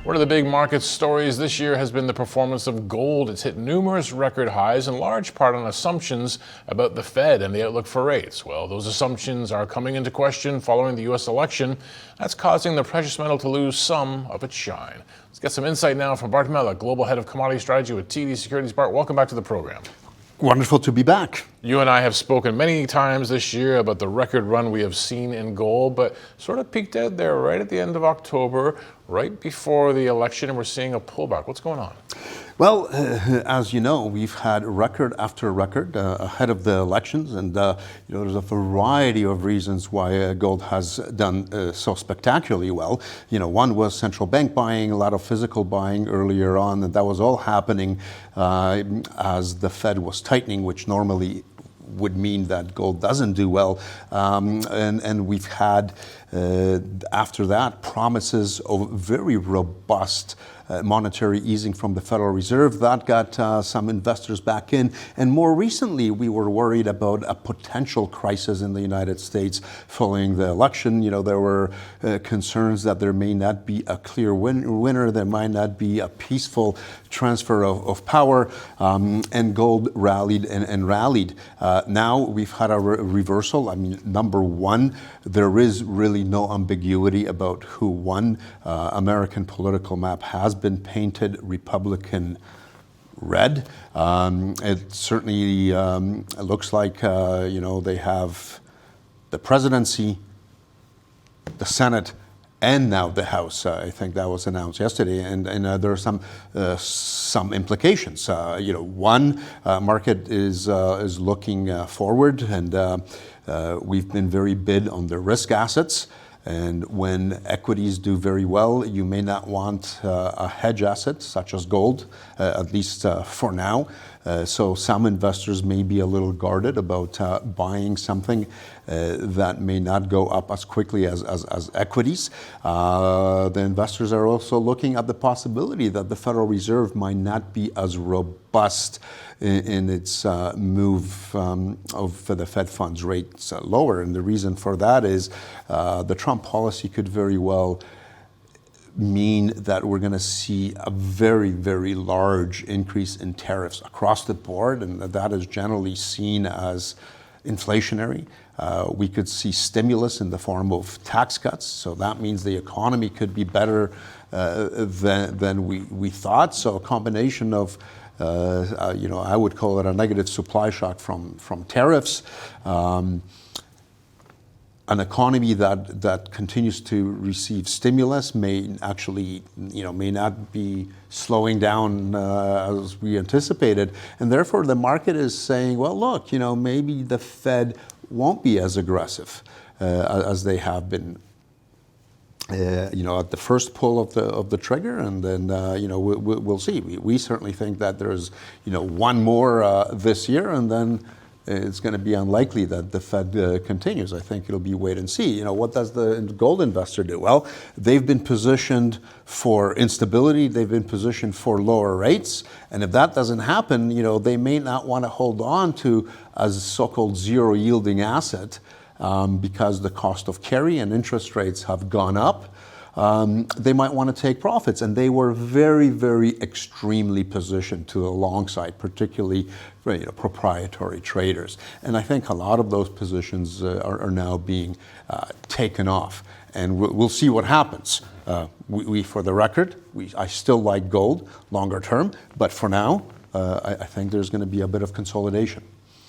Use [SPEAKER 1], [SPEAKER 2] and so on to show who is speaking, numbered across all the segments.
[SPEAKER 1] One of the big market stories this year has been the performance of gold. It's hit numerous record highs, in large part on assumptions about the Fed and the outlook for rates. Well, those assumptions are coming into question following the U.S. election. That's causing the precious metal to lose some of its shine. Let's get some insight now from Bart Melek, Global Head of Commodity Strategy with TD Securities. Bart, welcome back to the program.
[SPEAKER 2] Wonderful to be back.
[SPEAKER 1] You and I have spoken many times this year about the record run we have seen in gold, but sort of peaked out there right at the end of October, right before the election, and we're seeing a pullback. What's going on?
[SPEAKER 2] Well, as you know, we've had record after record ahead of the elections, and there's a variety of reasons why gold has done so spectacularly well. One was central bank buying, a lot of physical buying earlier on, and that was all happening as the Fed was tightening, which normally would mean that gold doesn't do well. And we've had, after that, promises of very robust monetary easing from the Federal Reserve. That got some investors back in. And more recently, we were worried about a potential crisis in the United States following the election. There were concerns that there may not be a clear winner, there might not be a peaceful transfer of power, and gold rallied and rallied. Now we've had a reversal. Number one, there is really no ambiguity about who won. American political map has been painted Republican red. It certainly looks like they have the presidency, the Senate, and now the House. I think that was announced yesterday, and there are some implications. One, market is looking forward, and we've been very bid on the risk assets. And when equities do very well, you may not want a hedge asset such as gold, at least for now. So some investors may be a little guarded about buying something that may not go up as quickly as equities. The investors are also looking at the possibility that the Federal Reserve might not be as robust in its move of the Fed funds rates lower. And the reason for that is the Trump policy could very well mean that we're going to see a very, very large increase in tariffs across the board, and that is generally seen as inflationary. We could see stimulus in the form of tax cuts, so that means the economy could be better than we thought. So a combination of I would call it a negative supply shock from tariffs, an economy that continues to receive stimulus may actually, may not be slowing down as we anticipated. And therefore, the market is saying, well, look, maybe the Fed won't be as aggressive as they have been. At the first pull of the trigger, and then we'll see. We certainly think that there's one more this year, and then it's going to be unlikely that the Fed continues. I think it'll be wait and see. What does the gold investor do? Well, they've been positioned for instability. They've been positioned for lower rates, and if that doesn't happen, they may not want to hold on to a so-called zero yielding asset. Because the cost of carry and interest rates have gone up, they might want to take profits. And they were very, very extremely positioned to the long side, particularly proprietary traders. And I think a lot of those positions are now being taken off. And we'll see what happens. For the record, I still like gold longer term, but for now, I think there's going to be a bit of consolidation.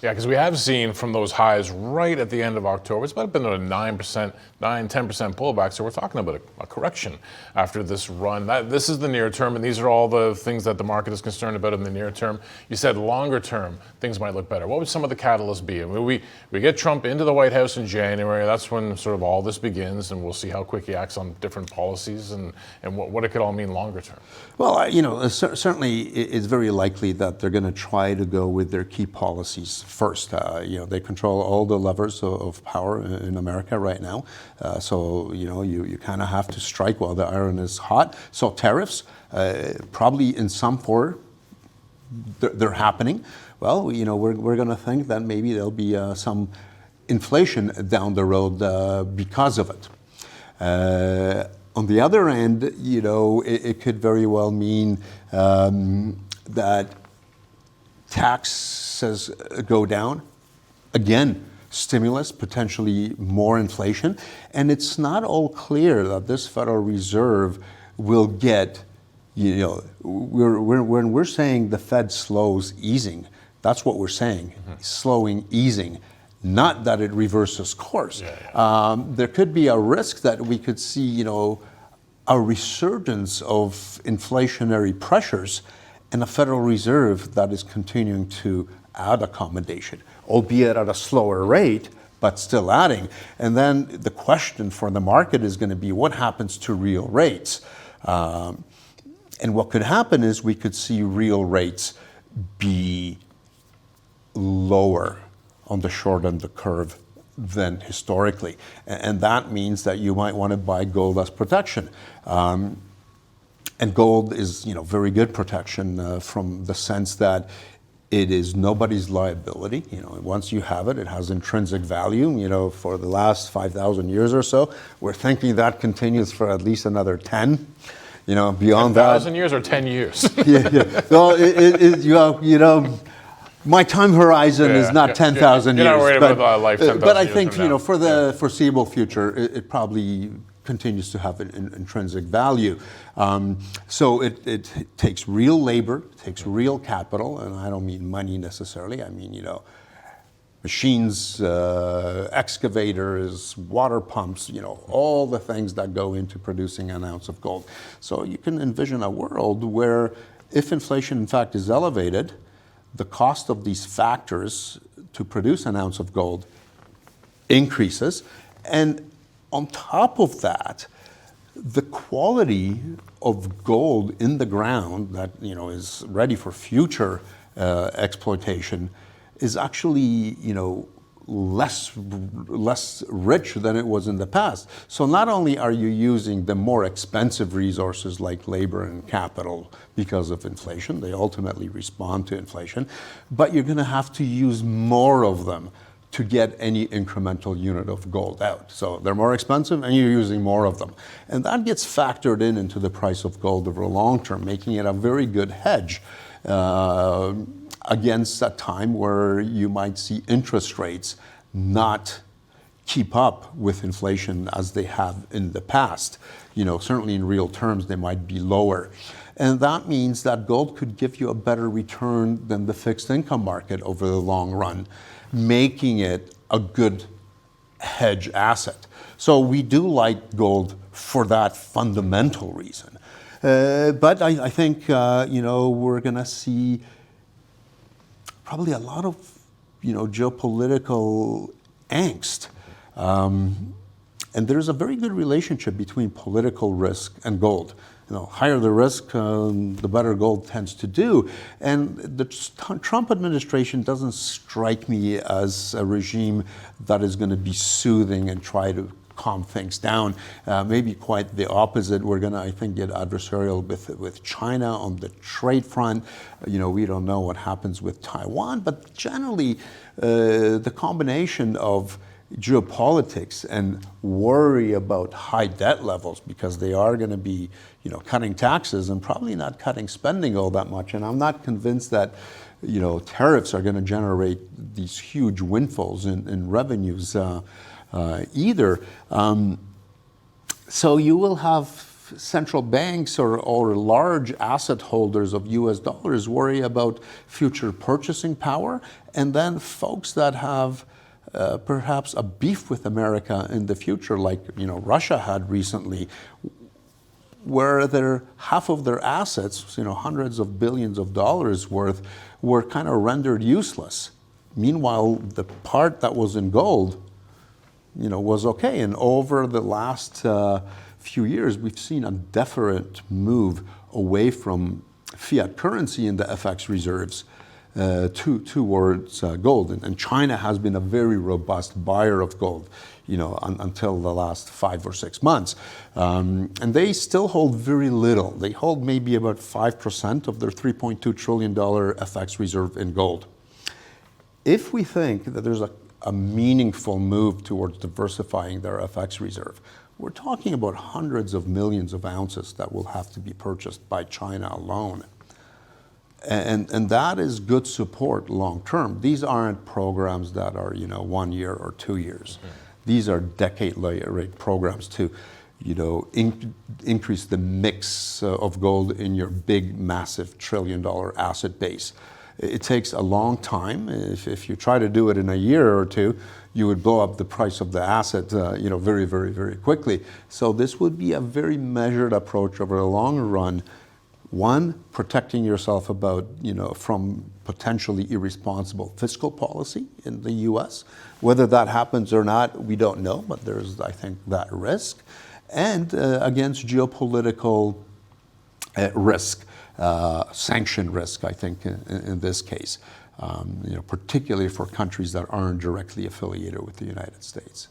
[SPEAKER 1] Yeah, because we have seen from those highs right at the end of October, it's been a 9%, 10% pullback. So we're talking about a correction after this run. This is the near term, and these are all the things that the market is concerned about in the near term. You said longer term, things might look better. What would some of the catalysts be? We get Trump into the White House in January. That's when sort of all this begins, and we'll see how quick he acts on different policies and what it could all mean longer term.
[SPEAKER 2] Well, certainly it's very likely that they're going to try to go with their key policies first. They control all the levers of power in America right now. So you kind of have to strike while the iron is hot. So tariffs, probably in some form, they're happening. Well, we're going to think that maybe there'll be some inflation down the road because of it. On the other end, it could very well mean that taxes go down. Again, stimulus, potentially more inflation. And it's not all clear that this Federal Reserve will get, when we're saying the Fed slows easing, that's what we're saying, slowing easing, not that it reverses course. There could be a risk that we could see, a resurgence of inflationary pressures and a Federal Reserve that is continuing to add accommodation, albeit at a slower rate, but still adding. And then the question for the market is going to be what happens to real rates? And what could happen is we could see real rates be lower on the short end of the curve than historically. And that means that you might want to buy gold as protection. And gold is, very good protection from the sense that it is nobody's liability. Once you have it, it has intrinsic value. For the last 5,000 years or so, we're thinking that continues for at least another 10. Beyond
[SPEAKER 1] 10,000 years or 10 years?
[SPEAKER 2] Yeah. Well, my time horizon is not 10,000 years.
[SPEAKER 1] You're not worried about life 10,000 years.
[SPEAKER 2] But I think, for the foreseeable future, it probably continues to have an intrinsic value. So it takes real labor, takes real capital, and I don't mean money necessarily. I mean, machines, excavators, water pumps, all the things that go into producing an ounce of gold. So you can envision a world where if inflation in fact is elevated, the cost of these factors to produce an ounce of gold increases. And on top of that, the quality of gold in the ground that is ready for future exploitation is actually less rich than it was in the past. So not only are you using the more expensive resources like labor and capital because of inflation, they ultimately respond to inflation, but you're going to have to use more of them to get any incremental unit of gold out. So they're more expensive and you're using more of them. And that gets factored into the price of gold over the long term, making it a very good hedge against a time where you might see interest rates not keep up with inflation as they have in the past. Certainly in real terms, they might be lower. And that means that gold could give you a better return than the fixed income market over the long run, making it a good hedge asset. So we do like gold for that fundamental reason. But I think, we're going to see probably a lot of, geopolitical angst. And there's a very good relationship between political risk and gold. Higher the risk, the better gold tends to do. And the Trump administration doesn't strike me as a regime that is going to be soothing and try to calm things down. Maybe quite the opposite. We're going to, I think, get adversarial with China on the trade front. We don't know what happens with Taiwan, but generally the combination of geopolitics and worry about high debt levels because they are going to be, cutting taxes and probably not cutting spending all that much. And I'm not convinced that, tariffs are going to generate these huge windfalls in revenues either. So you will have central banks or large asset holders of US dollars worry about future purchasing power, and then folks that have perhaps a beef with America in the future, like Russia had recently, where half of their assets, hundreds of billions of dollars worth, were kind of rendered useless. Meanwhile, the part that was in gold, was okay. And over the last few years, we've seen a definite move away from fiat currency in the FX reserves towards gold. And China has been a very robust buyer of gold, until the last 5 or 6 months. And they still hold very little. They hold maybe about 5% of their $3.2 trillion FX reserve in gold. If we think that there's a meaningful move towards diversifying their FX reserve, we're talking about hundreds of millions of ounces that will have to be purchased by China alone. And that is good support long term. These aren't programs that are 1 year or 2 years. These are decade-rate programs to increase the mix of gold in your big, massive trillion-dollar asset base. It takes a long time. If you try to do it in a year or two, you would blow up the price of the asset, very, very, very quickly. So this would be a very measured approach over the long run. One, protecting yourself from potentially irresponsible fiscal policy in the U.S. Whether that happens or not, we don't know, but there's, I think, that risk. And against geopolitical risk, sanction risk, I think, in this case, particularly for countries that aren't directly affiliated with the United States.